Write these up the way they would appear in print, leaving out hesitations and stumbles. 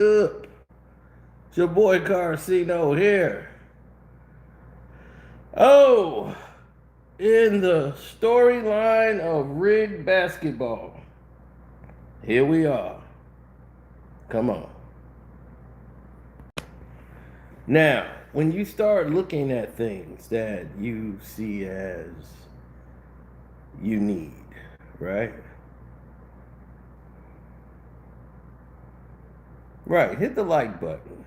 Up? It's your boy Carcino here. Oh, in the storyline of rigged basketball, here we are. Come on. Now, when you start looking at things that you see as you need, right? Right, hit the like button.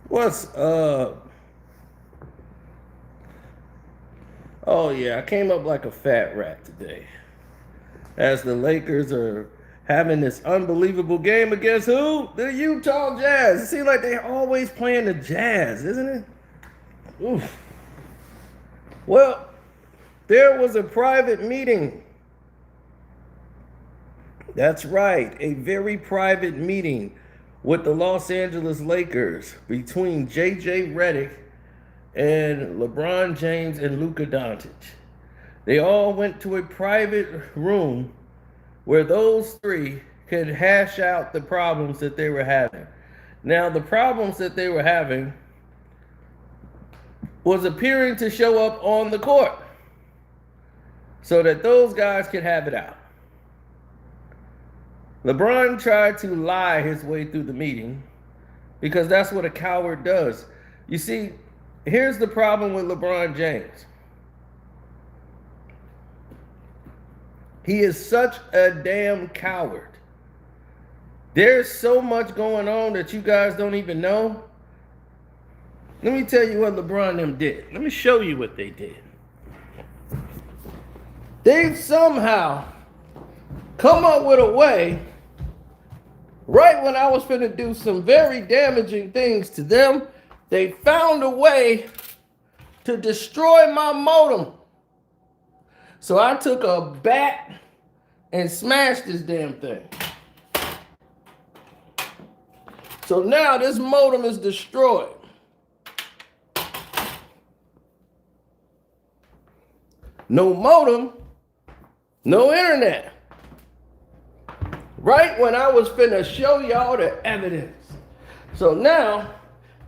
What's up? Oh yeah, I came up like a fat rat today. As the Lakers are having this unbelievable game against who? The Utah Jazz. It seems like they're always playing the Jazz, isn't it? Oof. Well, there was a private meeting. That's right, a very private meeting with the Los Angeles Lakers between JJ Redick and LeBron James and Luka Doncic. They all went to a private room where those three could hash out the problems that they were having. Now, the problems that they were having was appearing to show up on the court so that those guys could have it out. LeBron tried to lie his way through the meeting because that's what a coward does. You see, here's the problem with LeBron James. He is such a damn coward. There's so much going on that you guys don't even know. Let me tell you what LeBron and them did. Let me show you what they did. They've somehow come up with a way, right when I was finna do some very damaging things to them, they found a way to destroy my modem. So I took a bat and smashed this damn thing. So now this modem is destroyed. No modem, no internet. Right when I was finna show y'all the evidence. So now,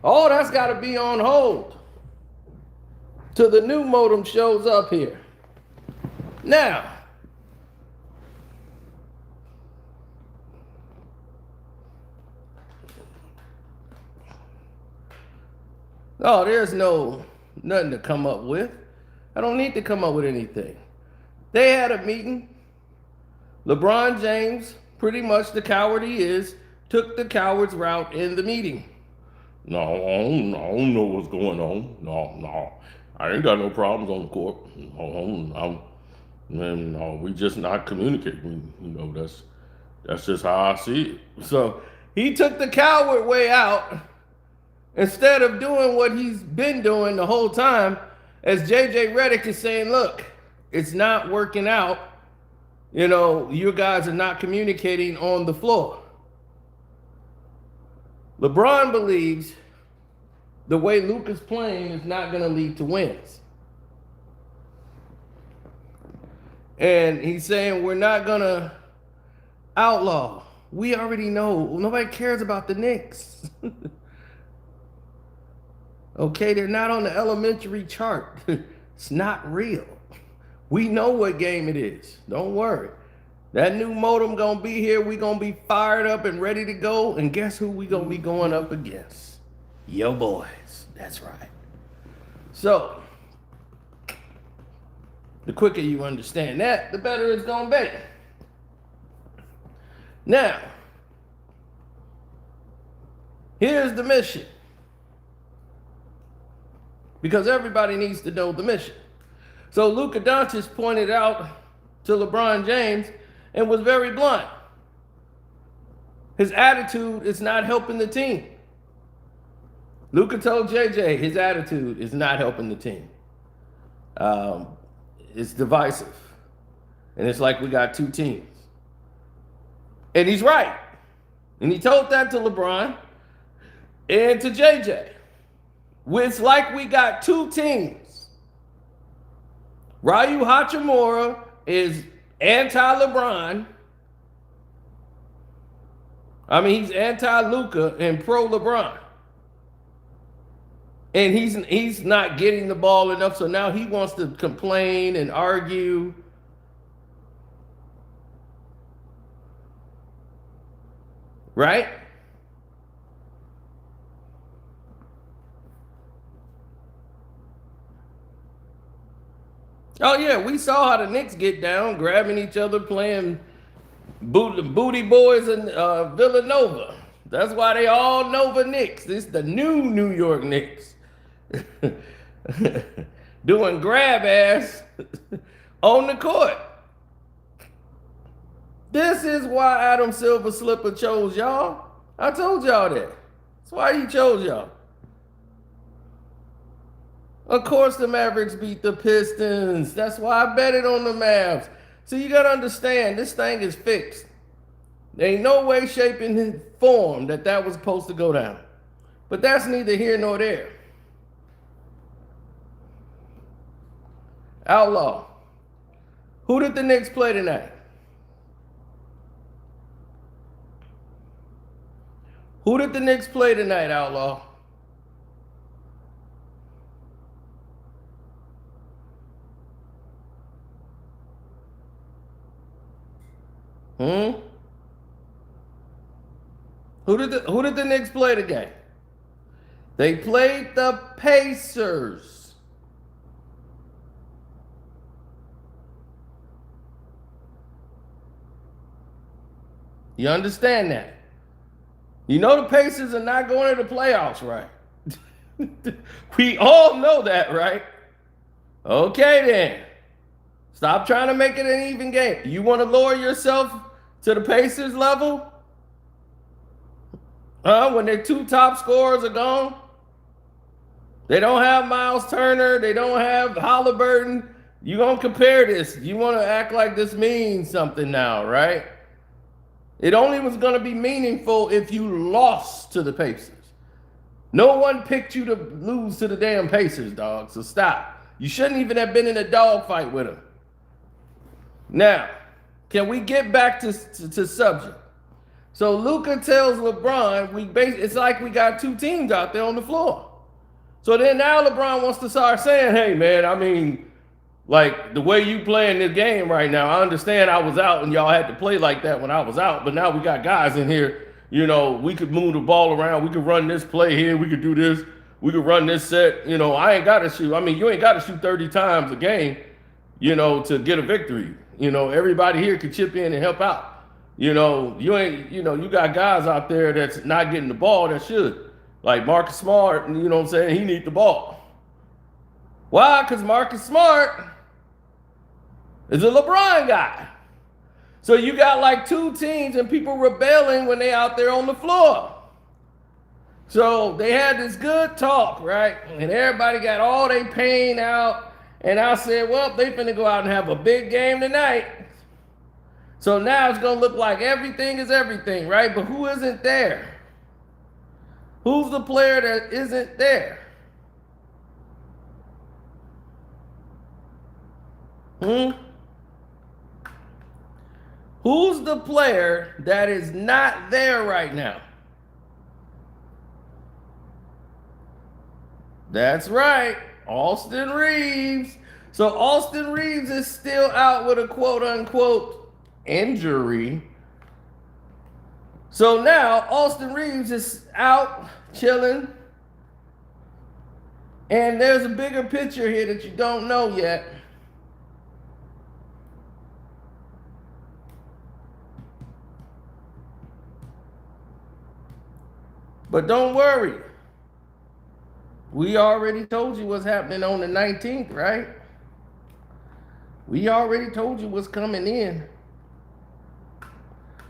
all that's gotta be on hold till the new modem shows up here. Now, oh, there's nothing to come up with. I don't need to come up with anything. They had a meeting. LeBron James, pretty much the coward he is, took the coward's route in the meeting. No, I don't know what's going on. No. I ain't got no problems on the court. No, we just not communicating. That's just how I see it. So he took the coward way out instead of doing what he's been doing the whole time, as JJ Redick is saying, look, it's not working out. You guys are not communicating on the floor. LeBron believes the way Luka's playing is not going to lead to wins. And he's saying we're not going to outlaw. We already know. Nobody cares about the Knicks. Okay, they're not on the elementary chart. It's not real. We know what game it is. Don't worry. That new modem gonna be here. We gonna be fired up and ready to go. And guess who we gonna be going up against? Yo boys. That's right. So, the quicker you understand that, the better it's gonna be. Now, here's the mission. Because everybody needs to know the mission. So Luka Doncic pointed out to LeBron James and was very blunt. His attitude is not helping the team. Luka told JJ his attitude is not helping the team. It's divisive. And it's like we got two teams. And he's right. And he told that to LeBron and to JJ. It's like we got two teams. Ryu Hachimura is anti-LeBron. I mean, he's anti-Luka and pro-LeBron. And he's not getting the ball enough, so now he wants to complain and argue. Right? Oh yeah, we saw how the Knicks get down, grabbing each other, playing booty boys in Villanova. That's why they all Nova Knicks. This is the new York Knicks. Doing grab ass on the court. This is why Adam Silver Slipper chose y'all. I told y'all that. That's why he chose y'all. Of course the Mavericks beat the Pistons. That's why I bet it on the Mavs. So you got to understand, this thing is fixed. There ain't no way, shape, and form that was supposed to go down. But that's neither here nor there. Outlaw. Who did the Knicks play tonight? Who did the Knicks play tonight, Outlaw? Who did the Knicks play today? They played the Pacers. You understand that? You know the Pacers are not going to the playoffs, right? We all know that, right? Okay then. Stop trying to make it an even game. You want to lower yourself to the Pacers level? When their two top scorers are gone? They don't have Miles Turner. They don't have Halliburton. You gonna compare this. You want to act like this means something now, right? It only was going to be meaningful if you lost to the Pacers. No one picked you to lose to the damn Pacers, dog. So stop. You shouldn't even have been in a dogfight with them. Now, can we get back to subject? So Luka tells LeBron, it's like we got two teams out there on the floor. So then now LeBron wants to start saying, hey, man, I mean, like the way you playing this game right now, I understand I was out and y'all had to play like that when I was out, but now we got guys in here, you know, we could move the ball around, we could run this play here, we could do this, we could run this set, you know, I ain't got to shoot. I mean, you ain't got to shoot 30 times a game, you know, to get a victory. You know, everybody here could chip in and help out. You know, you got guys out there that's not getting the ball that should. Like Marcus Smart, you know what I'm saying, he need the ball. Why? Because Marcus Smart is a LeBron guy. So you got like two teams and people rebelling when they out there on the floor. So they had this good talk, right? And everybody got all their pain out. And I said, well, they finna go out and have a big game tonight. So now it's gonna look like everything is everything, right? But who isn't there? Who's the player that isn't there? Who's the player that is not there right now? That's right, Austin Reeves. So Austin Reeves is still out with a quote-unquote injury. So now Austin Reeves is out chilling. And there's a bigger picture here that you don't know yet. But don't worry. We already told you what's happening on the 19th, right? We already told you what's coming in.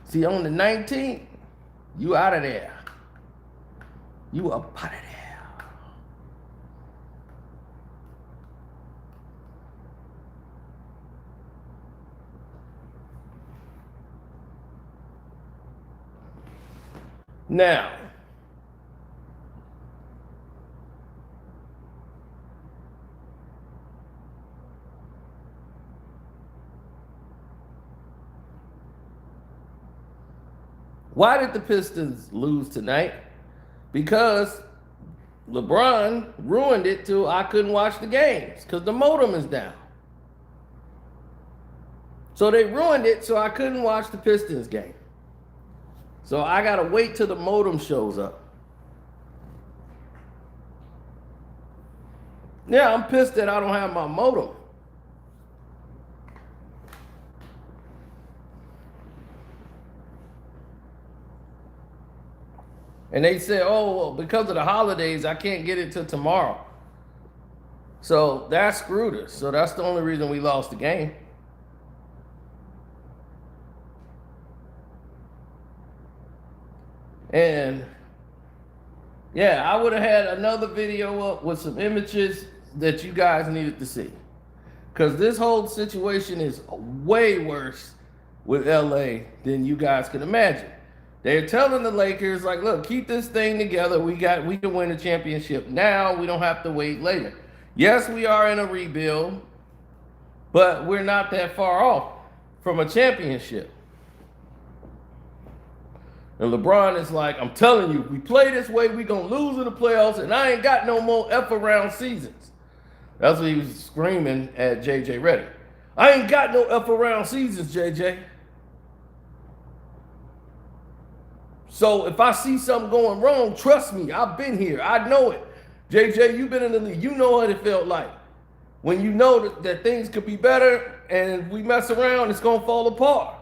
See, on the 19th, you out of there. You up out of there. Now, why did the Pistons lose tonight? Because LeBron ruined it till I couldn't watch the games because the modem is down. So they ruined it so I couldn't watch the Pistons game. So I gotta wait till the modem shows up. Yeah, I'm pissed that I don't have my modem. And they said, oh, well, because of the holidays, I can't get it till tomorrow. So that screwed us. So that's the only reason we lost the game. And yeah, I would have had another video up with some images that you guys needed to see. Because this whole situation is way worse with LA than you guys can imagine. They're telling the Lakers, like, look, keep this thing together. We can win a championship now. We don't have to wait later. Yes, we are in a rebuild, but we're not that far off from a championship. And LeBron is like, I'm telling you, we play this way, we gonna lose in the playoffs, and I ain't got no more F around seasons. That's what he was screaming at JJ Redick. I ain't got no F around seasons, JJ. So if I see something going wrong, trust me, I've been here. I know it. JJ, you've been in the league. You know what it felt like. When you know that things could be better and we mess around, it's going to fall apart.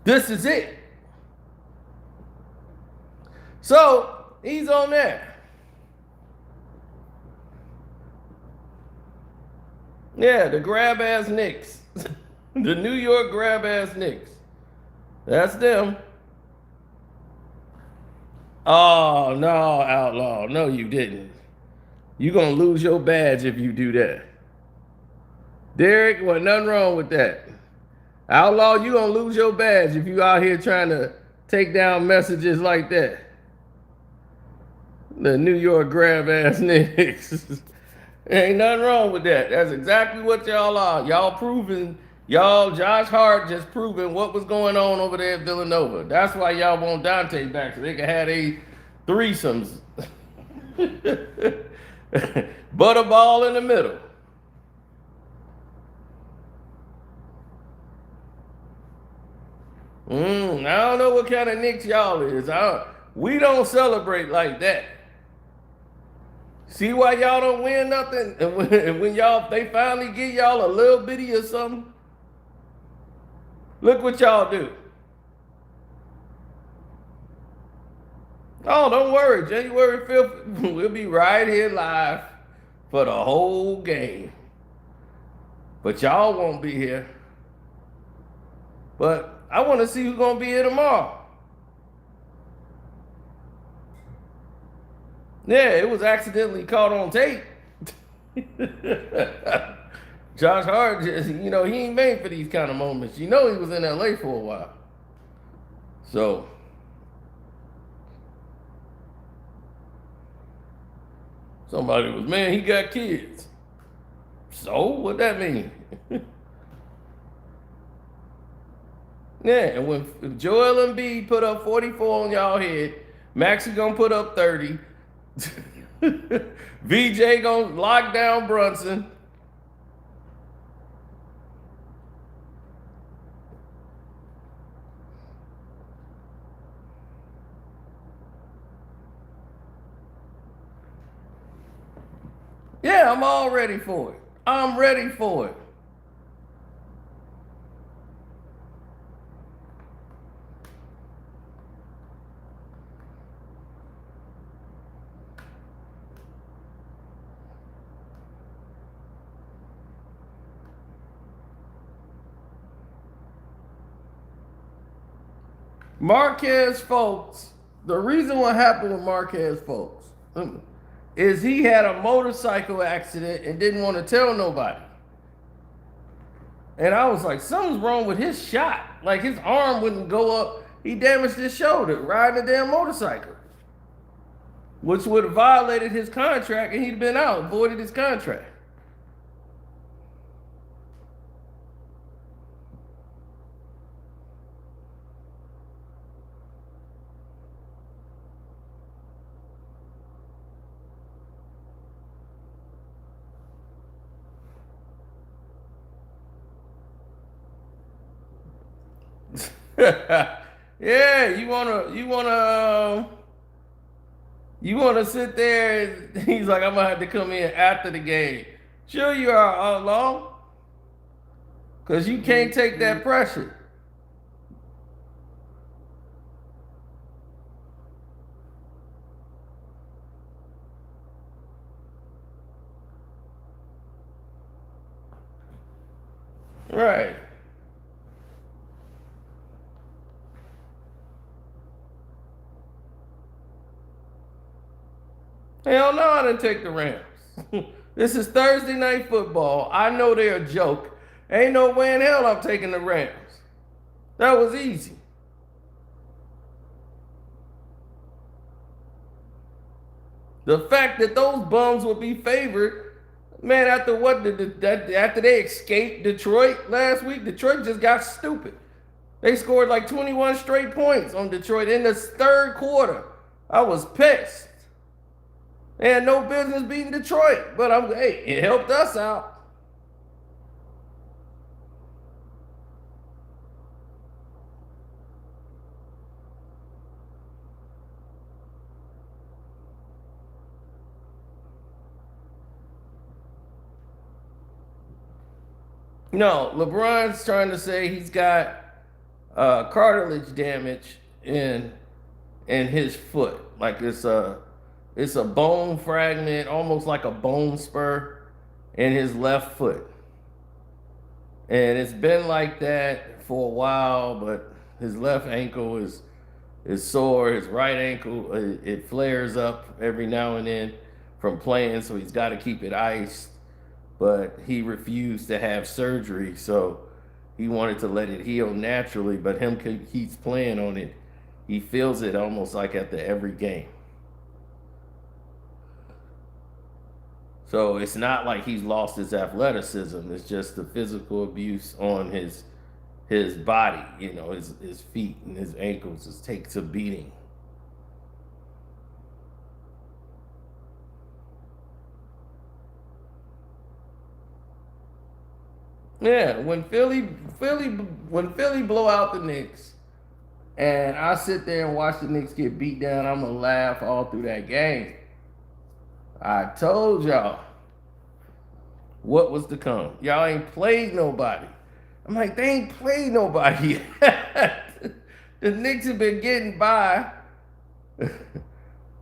This is it. So he's on there. Yeah, the grab-ass Knicks. The New York grab-ass Knicks. That's them. Oh, no, Outlaw. No, you didn't. You're going to lose your badge if you do that. Derek, well, nothing wrong with that. Outlaw, you're going to lose your badge if you out here trying to take down messages like that. The New York grab-ass Knicks. Ain't nothing wrong with that. That's exactly what y'all are. Y'all proving, Josh Hart just proving what was going on over there at Villanova. That's why y'all want Dante back, so they can have a threesomes. Butterball in the middle. I don't know what kind of Knicks y'all is. We don't celebrate like that. See why y'all don't win nothing? And when they finally give y'all a little bitty or something, look what y'all do. Oh, don't worry. January 5th, we'll be right here live for the whole game. But y'all won't be here. But I want to see who's going to be here tomorrow. Yeah, it was accidentally caught on tape. Josh Hart, just, he ain't made for these kind of moments. He was in LA for a while. So, somebody was, man, he got kids. So, what that mean? Yeah, and when Joel Embiid put up 44 on y'all head, Maxie gonna put up 30. VJ gonna lock down Brunson. Yeah, I'm all ready for it. I'm ready for it. Marquez Folks, the reason what happened with Marquez Folks is he had a motorcycle accident and didn't want to tell nobody. And I was like, something's wrong with his shot. Like his arm wouldn't go up. He damaged his shoulder riding a damn motorcycle, which would have violated his contract, and he'd been out, voided his contract. Yeah, you wanna sit there and he's like, I'm gonna have to come in after the game. Sure you are, outlaw. Cause you can't take that pressure. Right. Hell no, I didn't take the Rams. This is Thursday night football. I know they're a joke. Ain't no way in hell I'm taking the Rams. That was easy. The fact that those bums would be favored, man, after what after they escaped Detroit last week, Detroit just got stupid. They scored like 21 straight points on Detroit in the third quarter. I was pissed. They had no business beating Detroit, but hey, it helped us out. No, LeBron's trying to say he's got cartilage damage in his foot, like it's a bone fragment, almost like a bone spur in his left foot, and it's been like that for a while. But his left ankle is sore. His right ankle it flares up every now and then from playing, so he's got to keep it iced. But he refused to have surgery, so he wanted to let it heal naturally. But he's playing on it. He feels it almost like after every game. So it's not like he's lost his athleticism. It's just the physical abuse on his body. His feet and his ankles. It takes a beating. Yeah, when Philly blow out the Knicks, and I sit there and watch the Knicks get beat down, I'm gonna laugh all through that game. I told y'all what was to come. Y'all ain't played nobody. I'm like, they ain't played nobody yet. The Knicks have been getting by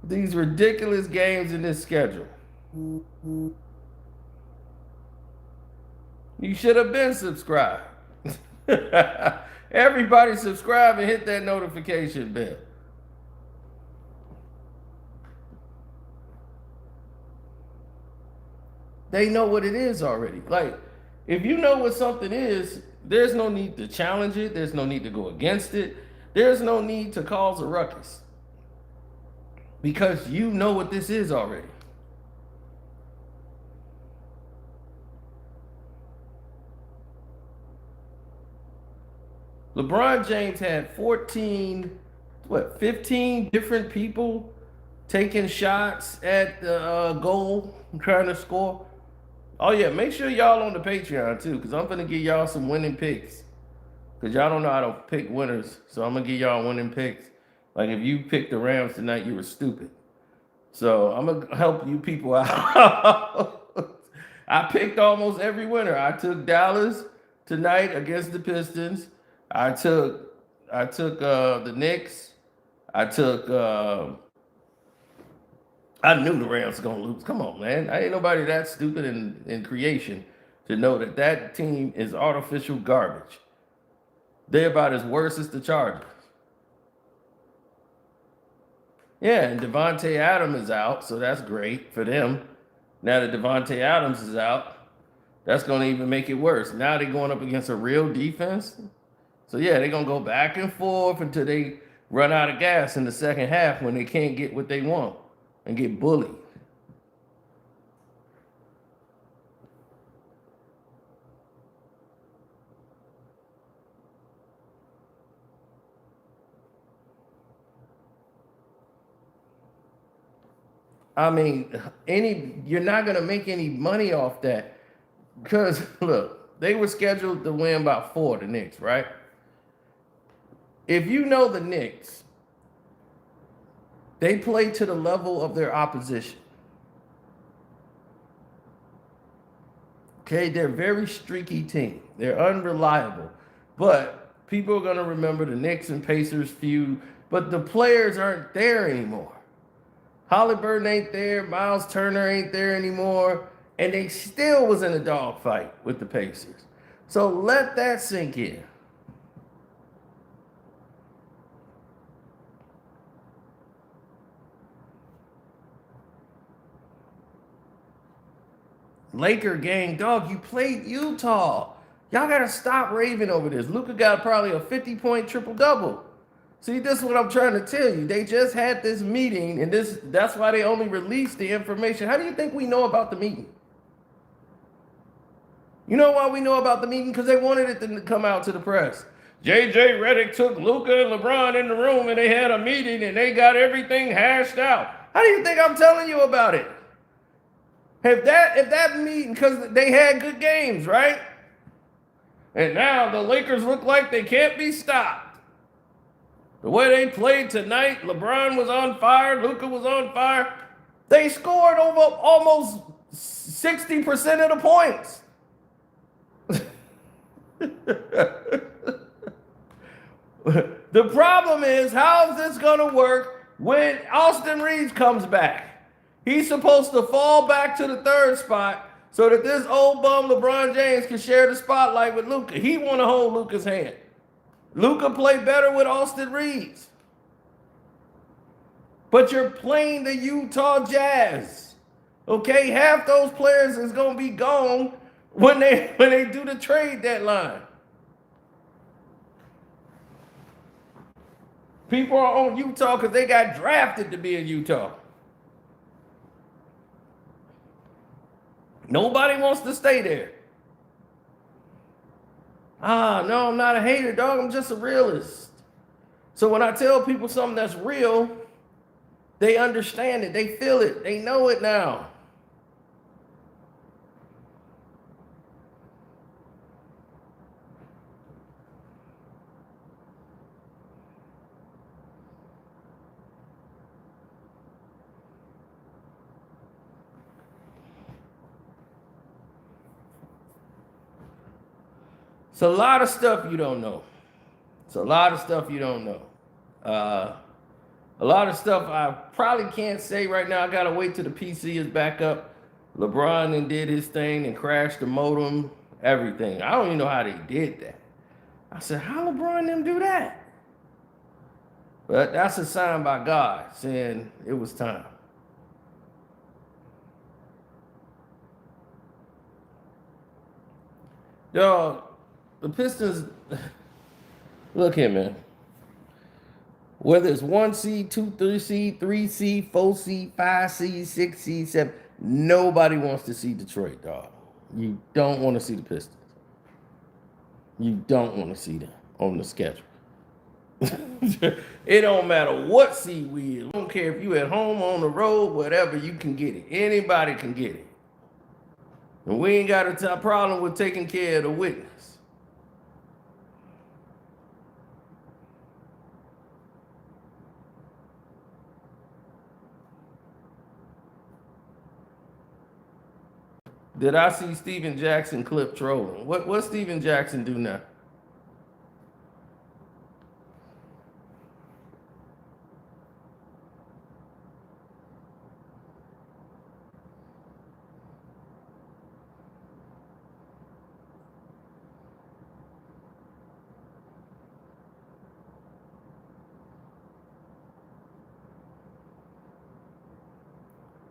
these ridiculous games in this schedule. You should have been subscribed. Everybody subscribe and hit that notification bell. They know what it is already. Like, if you know what something is, there's no need to challenge it. There's no need to go against it. There's no need to cause a ruckus. Because you know what this is already. LeBron James had 15 different people taking shots at the goal, trying to score. Oh yeah, make sure y'all on the Patreon too, because I'm gonna give y'all some winning picks. Because y'all don't know how to pick winners, so I'm gonna give y'all winning picks. Like if you picked the Rams tonight, you were stupid. So I'm gonna help you people out. I picked almost every winner. I took Dallas tonight against the Pistons. I took the Knicks. I took I knew the Rams were gonna lose. Come on, man. I ain't nobody that stupid in creation to know that team is artificial garbage. They're about as worse as the Chargers. Yeah, and Devontae Adams is out, so that's great for them. Now that Devontae Adams is out, that's going to even make it worse. Now they're going up against a real defense. So yeah, they're gonna go back and forth until they run out of gas in the second half when they can't get what they want and get bullied. I mean, you're not gonna make any money off that because look, they were scheduled to win by 4, the Knicks, right? If you know the Knicks, they play to the level of their opposition. Okay, they're a very streaky team. They're unreliable. But people are going to remember the Knicks and Pacers feud, but the players aren't there anymore. Halliburton ain't there, Miles Turner ain't there anymore, and they still was in a dogfight with the Pacers. So let that sink in. Laker gang, dog, you played Utah. Y'all got to stop raving over this. Luka got probably a 50-point triple-double. See, this is what I'm trying to tell you. They just had this meeting, and that's why they only released the information. How do you think we know about the meeting? You know why we know about the meeting? Because they wanted it to come out to the press. JJ Redick took Luka and LeBron in the room, and they had a meeting, and they got everything hashed out. How do you think I'm telling you about it? If that meeting, because they had good games, right? And now the Lakers look like they can't be stopped. The way they played tonight, LeBron was on fire, Luka was on fire. They scored over almost 60% of the points. The problem is, how is this going to work when Austin Reeves comes back? He's supposed to fall back to the third spot so that this old bum LeBron James can share the spotlight with Luka. He want to hold Luka's hand. Luka played better with Austin Reeves. But you're playing the Utah Jazz. Okay, half those players is going to be gone when they do the trade deadline. People are on Utah because they got drafted to be in Utah. Nobody wants to stay there. No, I'm not a hater, dog. I'm just a realist. So when I tell people something that's real, they understand it. They feel it. They know it now. It's a lot of stuff you don't know. It's a lot of stuff you don't know. A lot of stuff I probably can't say right now. I got to wait till the PC is back up. LeBron and did his thing and crashed the modem, everything. I don't even know how they did that. I said, how LeBron them do that? But that's a sign by God saying it was time. Dog, the Pistons, look here, man. Whether it's 1 seed, 2, 3 seed, 3 seed, 4 seed, 5 seed, 6 seed, 7, nobody wants to see Detroit, dog. You don't want to see the Pistons. You don't want to see them on the schedule. It don't matter what seed we is. I don't care if you at home, on the road, whatever, you can get it. Anybody can get it. And we ain't got a problem with taking care of the witness. Did I see Steven Jackson clip trolling? What Steven Jackson do now?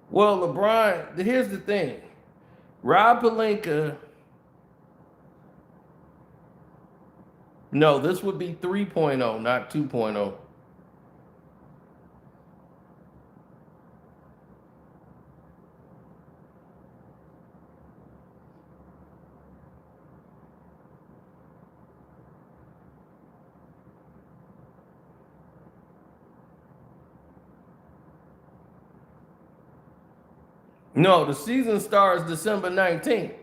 Well, LeBron, here's the thing. Rob Pelinka No, this would be 3.0, not 2.0. No, the season starts December 19th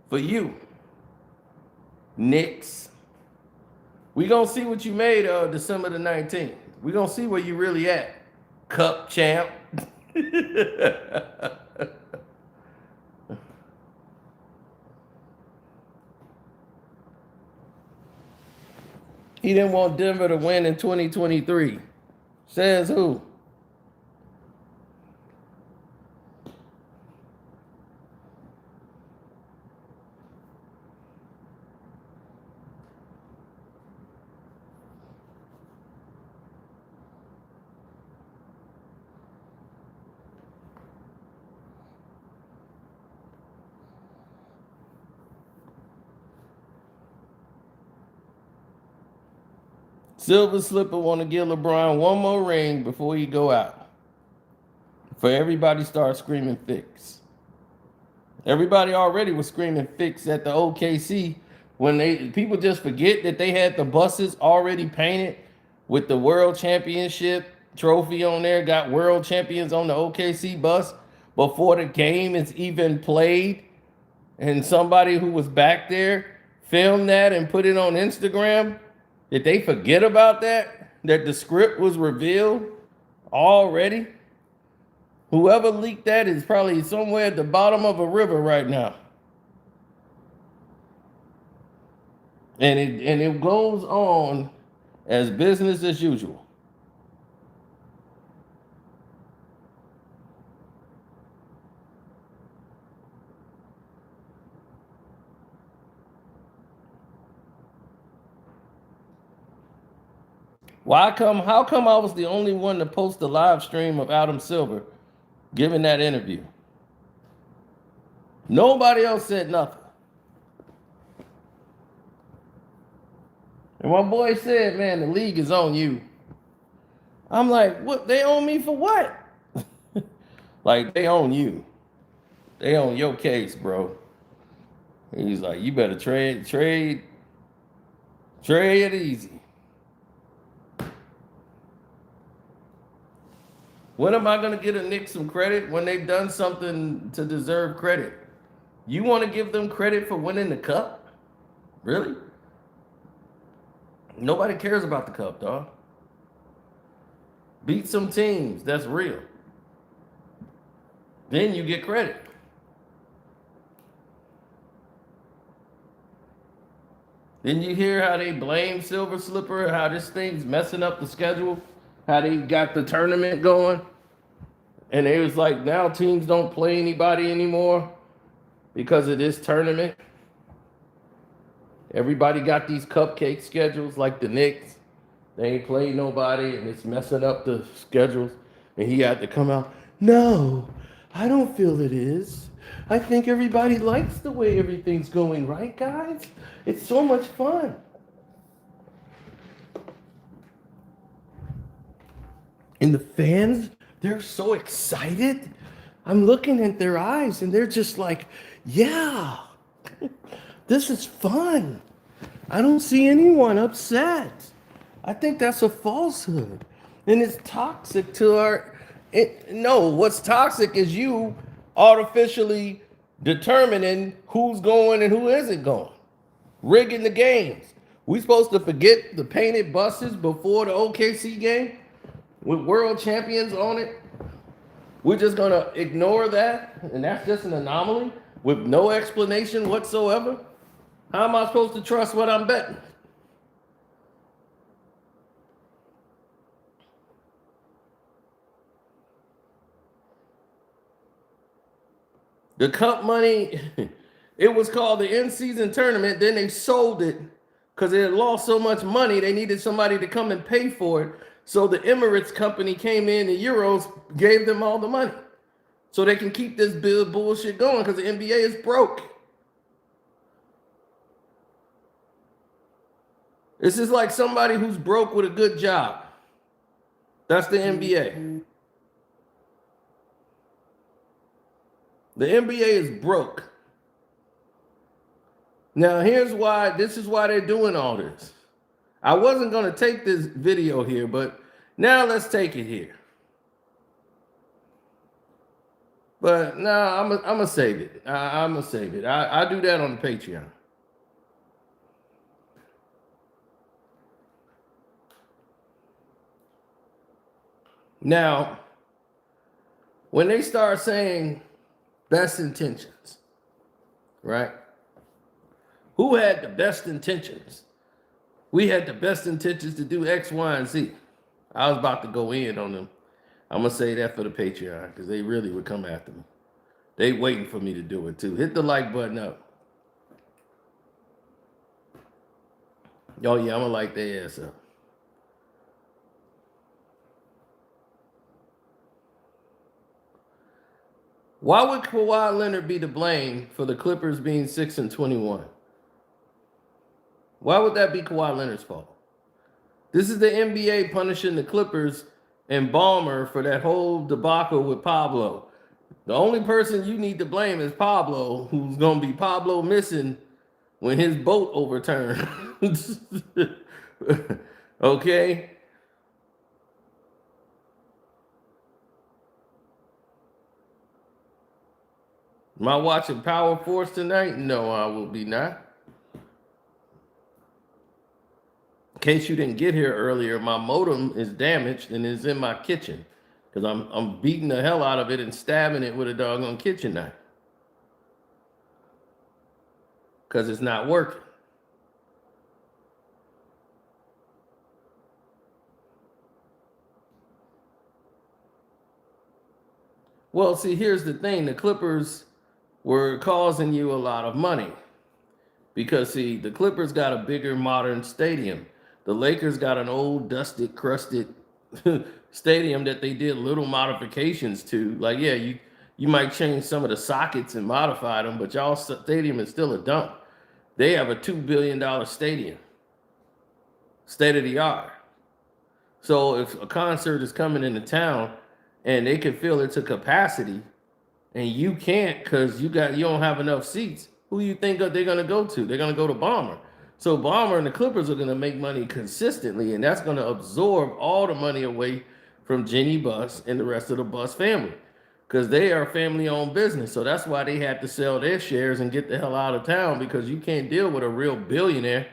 for you, Knicks. We gonna see what you made December the 19th. We gonna see where you really at, Cup champ. He didn't want Denver to win in 2023. Says who? Silver Slipper want to give LeBron one more ring before he go out. For everybody start screaming fix. Everybody already was screaming fix at the OKC when people just forget that they had the buses already painted with the world championship trophy on there, got world champions on the OKC bus before the game is even played. And somebody who was back there filmed that and put it on Instagram. Did they forget about that? That the script was revealed already? Whoever leaked that is probably somewhere at the bottom of a river right now. And it goes on as business as usual. How come I was the only one to post the live stream of Adam Silver giving that interview? Nobody else said nothing. And my boy said, man, the league is on you. I'm like, what? They own me for what? Like, they own you. They own your case, bro. He's like, you better trade it easy. When am I going to get a Knicks some credit when they've done something to deserve credit? You want to give them credit for winning the cup? Really? Nobody cares about the cup, dog. Beat some teams. That's real. Then you get credit. Didn't you hear how they blame Silver Slipper, how this thing's messing up the schedule, how they got the tournament going? And it was like, now teams don't play anybody anymore because of this tournament. Everybody got these cupcake schedules like the Knicks. They ain't played nobody, and it's messing up the schedules. And he had to come out, no, I don't feel it is. I think everybody likes the way everything's going, right, guys? It's so much fun. And the fans, they're so excited. I'm looking at their eyes, and they're just like, yeah, this is fun. I don't see anyone upset. I think that's a falsehood. And it's toxic to our... No, what's toxic is you artificially determining who's going and who isn't going. Rigging the games. We supposed to forget the painted buses before the OKC game with world champions on it? We're just going to ignore that? And that's just an anomaly with no explanation whatsoever? How am I supposed to trust what I'm betting? The cup money, it was called the in-season tournament. Then they sold it because it had lost so much money. They needed somebody to come and pay for it. So the Emirates company came in, the Euros gave them all the money. So they can keep this bullshit going because the NBA is broke. This is like somebody who's broke with a good job. That's the NBA. The NBA is broke. Now, here's why. This is why they're doing all this. I wasn't going to take this video here, but now let's take it here. But no, I'm gonna save it. I'm gonna save it. I do that on the Patreon. Now, when they start saying best intentions, right? Who had the best intentions? We had the best intentions to do X, Y, and Z. I was about to go in on them. I'm gonna say that for the Patreon because they really would come after me. They waiting for me to do it too. Hit the like button up. Oh yeah, I'm gonna like their ass up. Why would Kawhi Leonard be to blame for the Clippers being 6-21? Why would that be Kawhi Leonard's fault? This is the NBA punishing the Clippers and Ballmer for that whole debacle with Pablo. The only person you need to blame is Pablo, who's going to be Pablo missing when his boat overturns. Okay? Am I watching Power Force tonight? No, I will be not. In case you didn't get here earlier, my modem is damaged and is in my kitchen because I'm beating the hell out of it and stabbing it with a doggone kitchen knife because it's not working. Well, see, here's the thing. The Clippers were causing you a lot of money because, see, the Clippers got a bigger modern stadium. The Lakers got an old, dusted, crusted stadium that they did little modifications to. Like, yeah, you might change some of the sockets and modify them, but y'all stadium is still a dump. They have a $2 billion stadium, state of the art. So if a concert is coming into town and they can fill it to capacity, and you can't because you don't have enough seats, who you think they're going to go to? They're going to go to Bomber. So Bomber and the Clippers are going to make money consistently, and that's going to absorb all the money away from Jenny Buss and the rest of the Buss family because they are a family-owned business. So that's why they had to sell their shares and get the hell out of town because you can't deal with a real billionaire.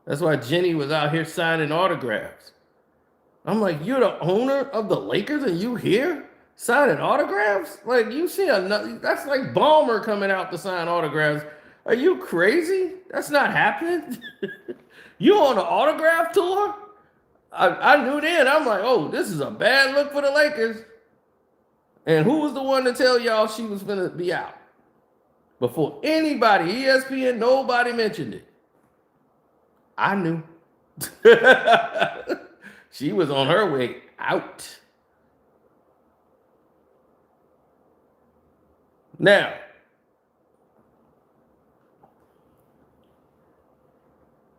That's why Jenny was out here signing autographs. I'm like, you're the owner of the Lakers and you here signing autographs? Like, you see that's like Balmer coming out to sign autographs. Are you crazy? That's not happening. You on an autograph tour? I knew then. I'm like, oh, this is a bad look for the Lakers. And who was the one to tell y'all she was going to be out? Before anybody, ESPN, nobody mentioned it. I knew. She was on her way out. Now,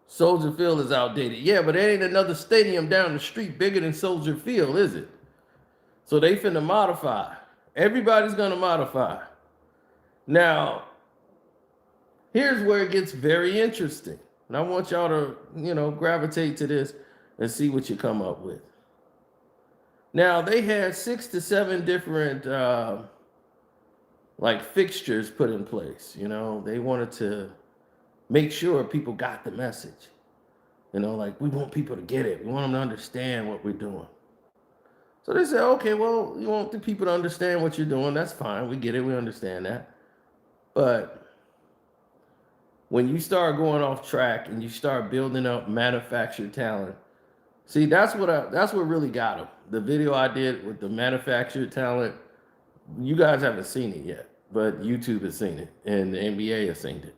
Soldier Field is outdated. Yeah, but there ain't another stadium down the street bigger than Soldier Field, is it? So they finna modify. Everybody's gonna modify. Now, here's where it gets very interesting. And I want y'all to, gravitate to this and see what you come up with. Now, they had 6 to 7 different fixtures put in place. They wanted to make sure people got the message. We want people to get it. We want them to understand what we're doing. So they said, okay, well, you want the people to understand what you're doing. That's fine. We get it. We understand that. But when you start going off track and you start building up manufactured talent, see, that's what really got them. The video I did with the manufactured talent, you guys haven't seen it yet, but YouTube has seen it and the NBA has seen it.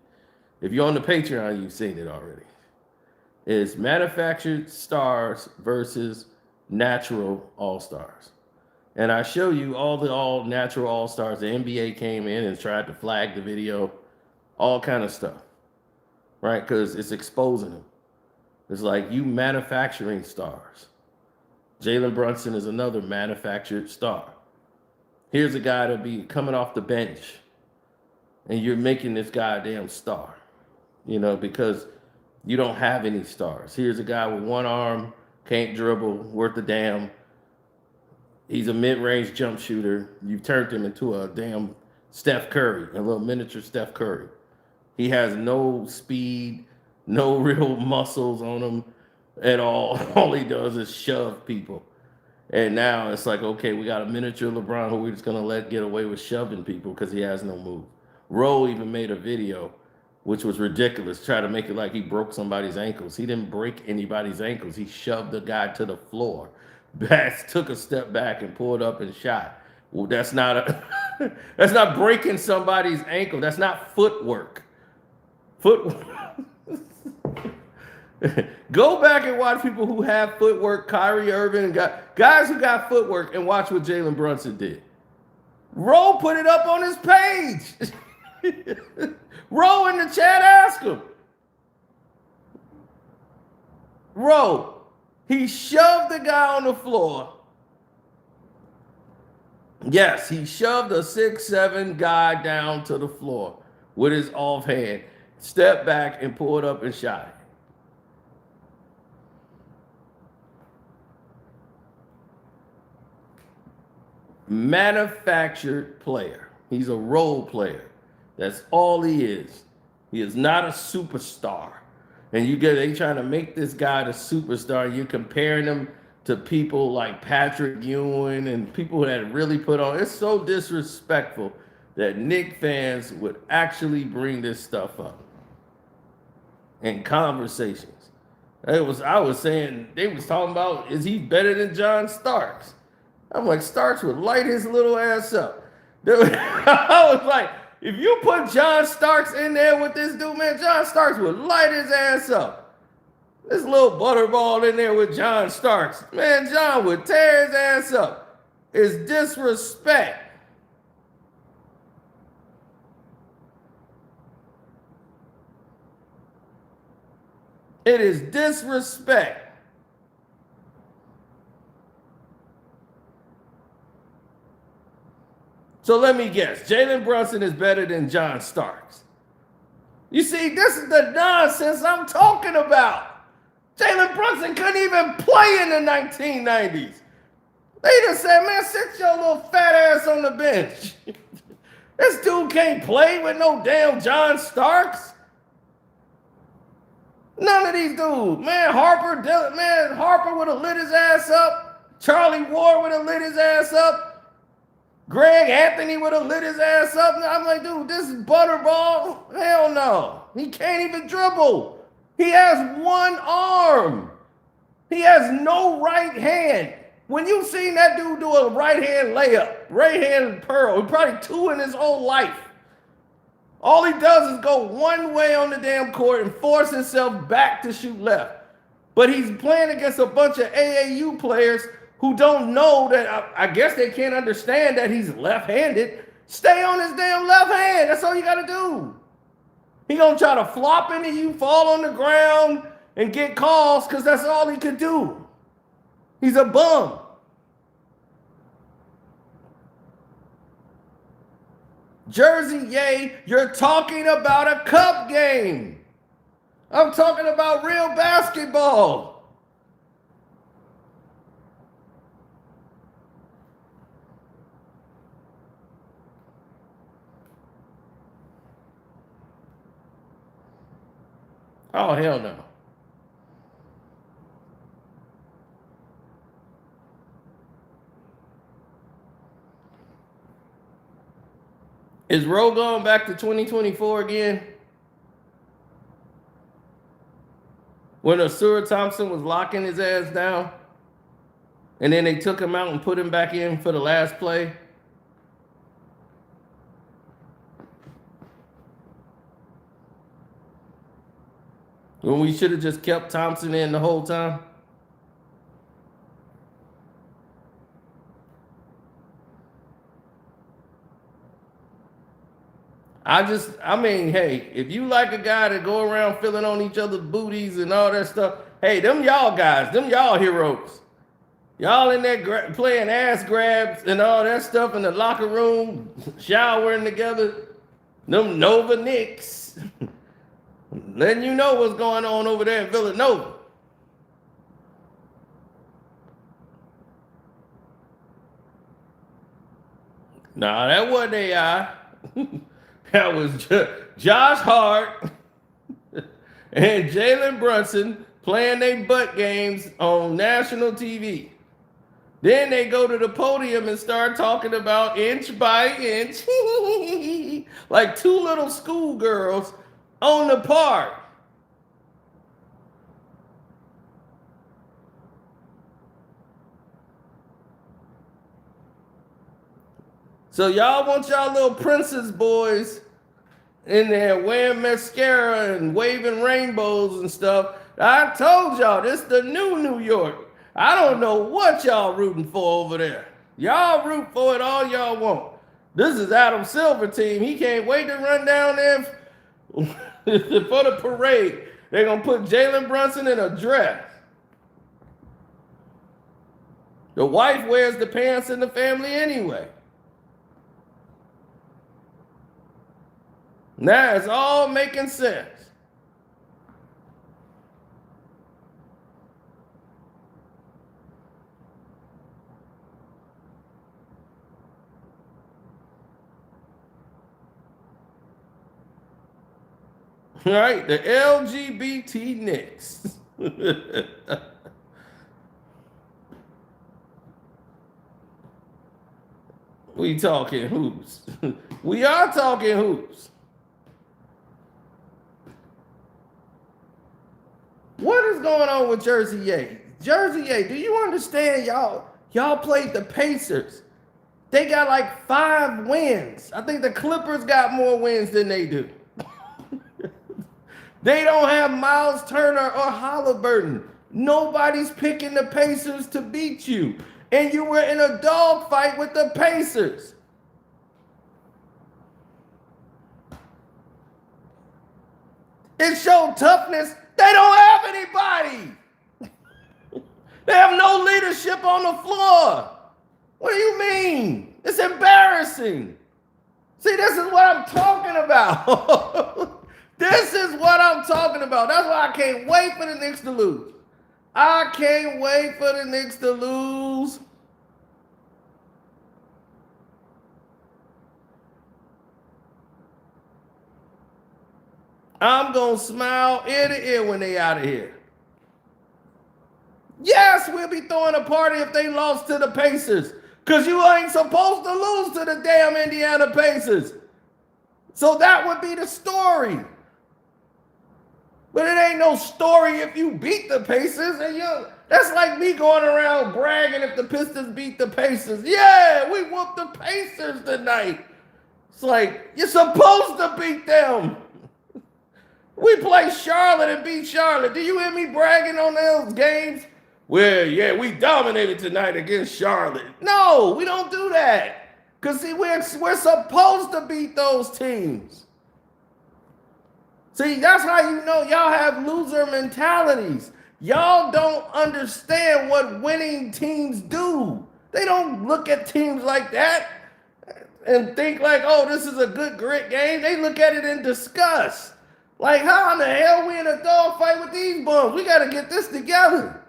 If you're on the Patreon, you've seen it already. It's manufactured stars versus natural all-stars. And I show you all the all-natural all-stars. The NBA came in and tried to flag the video, all kind of stuff, right? Because it's exposing them. It's like you manufacturing stars. Jalen Brunson is another manufactured star. Here's a guy to be coming off the bench, and you're making this goddamn star, because you don't have any stars. Here's a guy with one arm, can't dribble, worth a damn. He's a mid-range jump shooter. You've turned him into a damn Steph Curry, a little miniature Steph Curry. He has no speed, no real muscles on him at all. All he does is shove people. And now it's like, okay, we got a miniature LeBron who we're just going to let get away with shoving people because he has no move. Rowe even made a video, which was ridiculous, try to make it like he broke somebody's ankles. He didn't break anybody's ankles. He shoved the guy to the floor. Bass took a step back and pulled up and shot. Well, that's not that's not breaking somebody's ankle. That's not footwork. Go back and watch people who have footwork, Kyrie Irving, and guys who got footwork, and watch what Jalen Brunson did. Rowe put it up on his page. Rowe in the chat asked him. Rowe, he shoved the guy on the floor. Yes, he shoved a 6'7" guy down to the floor with his offhand, stepped back and pulled up and shot it. Manufactured player. He's a role player. That's all he is. He is not a superstar. And they trying to make this guy the superstar. You're comparing him to people like Patrick Ewing and people that really put on. It's so disrespectful that Knicks fans would actually bring this stuff up in conversations. I was saying, they was talking about, is he better than John Starks? I'm like, Starks would light his little ass up. I was like, if you put John Starks in there with this dude, man, John Starks would light his ass up. This little butterball in there with John Starks, man, John would tear his ass up. It's disrespect. It is disrespect. So let me guess, Jalen Brunson is better than John Starks. You see, this is the nonsense I'm talking about. Jalen Brunson couldn't even play in the 1990s. They just said, man, sit your little fat ass on the bench. This dude can't play with no damn John Starks. None of these dudes. Man, Harper would have lit his ass up. Charlie Ward would have lit his ass up. Greg Anthony would have lit his ass up. I'm like, dude, this is butterball. Hell no. He can't even dribble. He has one arm. He has no right hand. When you seen that dude do a right hand layup, right hand pearl, probably two in his whole life. All he does is go one way on the damn court and force himself back to shoot left. But he's playing against a bunch of AAU players who don't know that, I guess they can't understand that he's left-handed. Stay on his damn left hand. That's all you got to do. He going to try to flop into you, fall on the ground, and get calls because that's all he could do. He's a bum. Jersey, yay, you're talking about a cup game. I'm talking about real basketball. Oh, hell no. Is Rowe going back to 2024 again? When Asura Thompson was locking his ass down, and then they took him out and put him back in for the last play? When we should have just kept Thompson in the whole time? I mean, hey, if you like a guy that go around feeling on each other's booties and all that stuff, hey, them y'all guys, them y'all heroes. Y'all in there playing ass grabs and all that stuff in the locker room, showering together. Them Nova Knicks. Letting you know what's going on over there in Villanova. Nah, that wasn't AI. That was Josh Hart and Jalen Brunson playing their butt games on national TV. Then they go to the podium and start talking about inch by inch, like two little schoolgirls on the park. So y'all want y'all little princess boys in there wearing mascara and waving rainbows and stuff. I told y'all this the new New York. I don't know what y'all rooting for over there. Y'all root for it all y'all want. This is Adam Silver team. He can't wait to run down there for the parade. They're gonna put Jalen Brunson in a dress. The wife wears the pants in the family anyway. Now it's all making sense. All right, the LGBT Knicks. We talking hoops. We are talking hoops. What is going on with Jersey A? Jersey A, do you understand y'all played the Pacers. They got like 5 wins. I think the Clippers got more wins than they do. They don't have Miles Turner or Halliburton. Nobody's picking the Pacers to beat you. And you were in a dogfight with the Pacers. It showed toughness. They don't have anybody. They have no leadership on the floor. What do you mean? It's embarrassing. See, this is what I'm talking about. This is what I'm talking about. That's why I can't wait for the Knicks to lose. I can't wait for the Knicks to lose. I'm going to smile ear to ear when they out of here. Yes, we'll be throwing a party if they lost to the Pacers. Because you ain't supposed to lose to the damn Indiana Pacers. So that would be the story. But it ain't no story if you beat the Pacers. And that's like me going around bragging if the Pistons beat the Pacers. Yeah, we whooped the Pacers tonight. It's like, you're supposed to beat them. We play Charlotte and beat Charlotte. Do you hear me bragging on those games? Well, yeah, we dominated tonight against Charlotte. No, we don't do that. Because, see, we're supposed to beat those teams. See, that's how you know y'all have loser mentalities. Y'all don't understand what winning teams do. They don't look at teams like that and think like, oh, this is a good, grit game. They look at it in disgust. Like, how in the hell we in a dogfight with these bums? We got to get this together.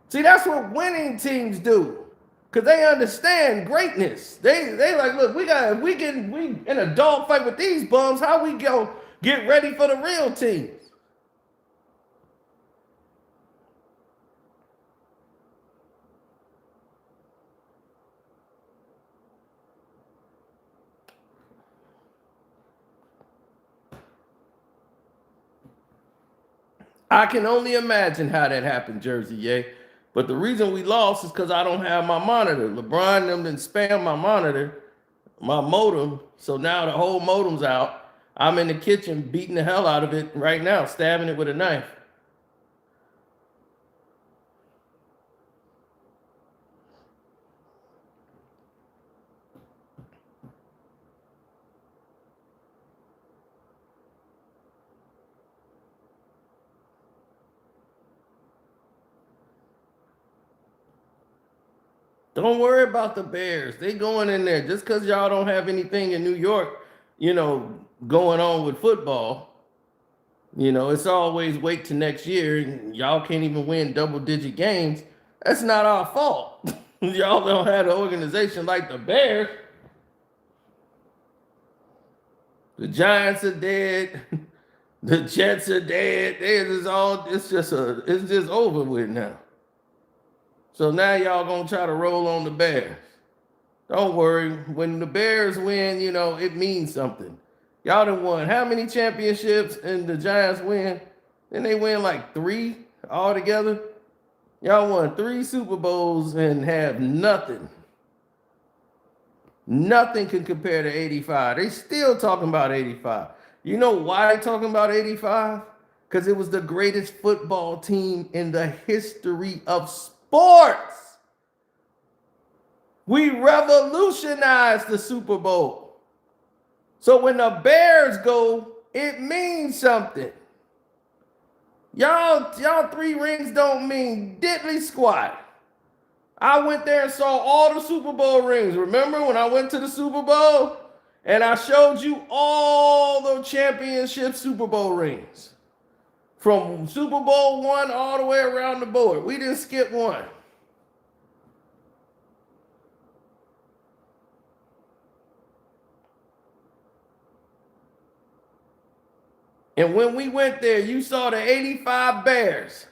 See, that's what winning teams do. Because they understand greatness. They like, look, we in a dogfight with these bums, how we go get ready for the real teams? I can only imagine how that happened, Jersey, yeah. But the reason we lost is because I don't have my monitor. LeBron and them didn't spam my monitor, my modem. So now the whole modem's out. I'm in the kitchen beating the hell out of it right now, stabbing it with a knife. Don't worry about the Bears. They going in there. Just because y'all don't have anything in New York, going on with football, it's always wait till next year. And y'all can't even win double-digit games. That's not our fault. Y'all don't have an organization like the Bears. The Giants are dead. The Jets are dead. It's just over with now. So now y'all gonna try to roll on the Bears. Don't worry. When the Bears win, it means something. Y'all done won how many championships and the Giants win? Then they win like 3 altogether. Y'all won 3 Super Bowls and have nothing. Nothing can compare to 85. They still talking about 85. You know why they talking about 85? Because it was the greatest football team in the history of sports. We revolutionized the Super Bowl. So when the Bears go, it means something. Y'all 3 rings don't mean diddly squat. I went there and saw all the Super Bowl rings. Remember when I went to the Super Bowl and I showed you all the championship Super Bowl rings? From Super Bowl 1 all the way around the board. We didn't skip one. And when we went there, you saw the 85 Bears.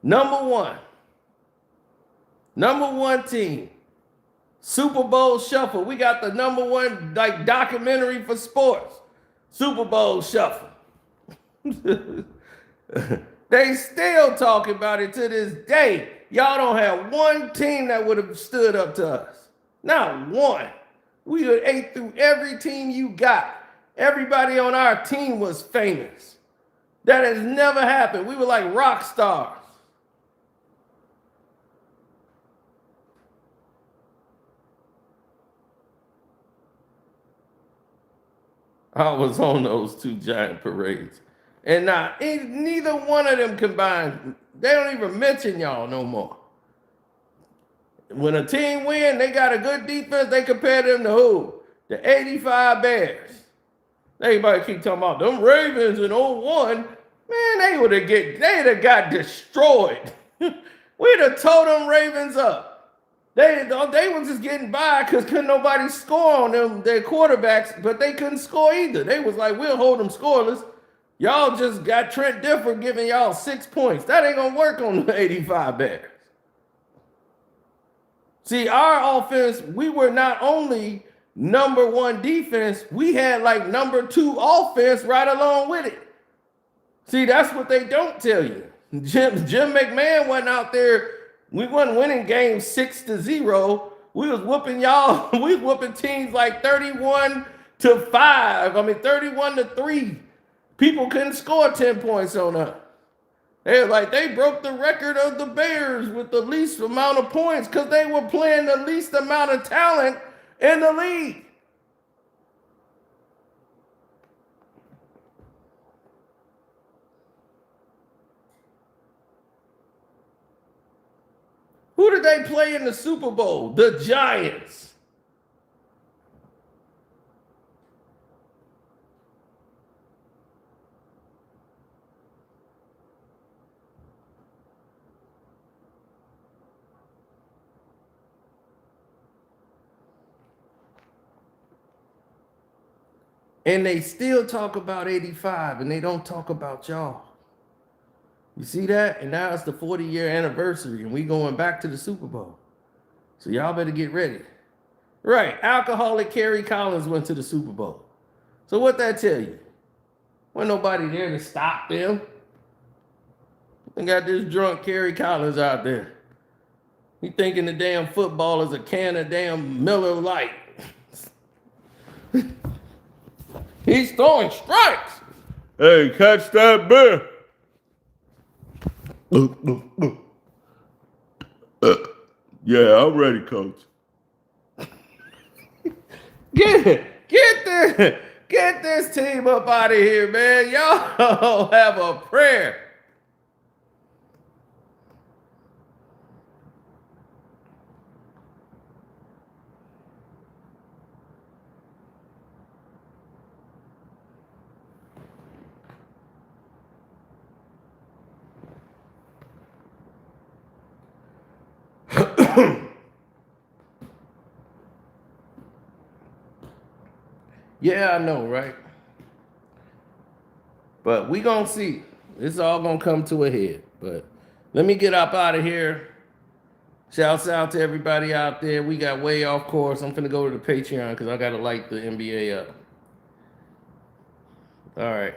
Number one team. Super Bowl Shuffle. We got the number 1 documentary for sports. Super Bowl Shuffle. They still talking about it to this day. Y'all don't have one team that would have stood up to us. Not one. We would ate through every team you got. Everybody on our team was famous. That has never happened. We were like rock stars. I was on those 2 giant parades. And neither one of them combined, they don't even mention y'all no more. When a team win, they got a good defense, they compare them to who? The 85 Bears. Everybody keep talking about them Ravens in 01. Man, they'd have got destroyed. We'd have tore them Ravens up. They was just getting by because couldn't nobody score on them, their quarterbacks, but they couldn't score either. They was like, we'll hold them scoreless. Y'all just got Trent Dilfer giving y'all 6 points. That ain't going to work on the 85 Bears. See, our offense, we were not only number 1 defense, we had like number 2 offense right along with it. See, that's what they don't tell you. Jim McMahon wasn't out there. We wasn't winning games 6-0. We was whooping y'all. We was whooping teams like 31-5. 31-3. People couldn't score 10 points on us. They broke the record of the Bears with the least amount of points because they were playing the least amount of talent in the league. Who did they play in the Super Bowl? The Giants. And they still talk about 85 and they don't talk about y'all. You see that? And now it's the 40-year anniversary and we going back to the Super Bowl. So y'all better get ready. Right. Alcoholic Kerry Collins went to the Super Bowl. So what that tell you? Wasn't nobody there to stop them. They got this drunk Kerry Collins out there. He thinking the damn football is a can of damn Miller Lite. He's throwing strikes. Hey, catch that bear. Yeah, I'm ready, coach. Get this team up out of here, man. Y'all have a prayer. Yeah, I know, right? But we gonna see. It's all gonna come to a head. But let me get up out of here. Shouts out to everybody out there. We got way off course. I'm finna go to the Patreon because I gotta light the NBA up. All right.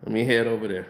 Let me head over there.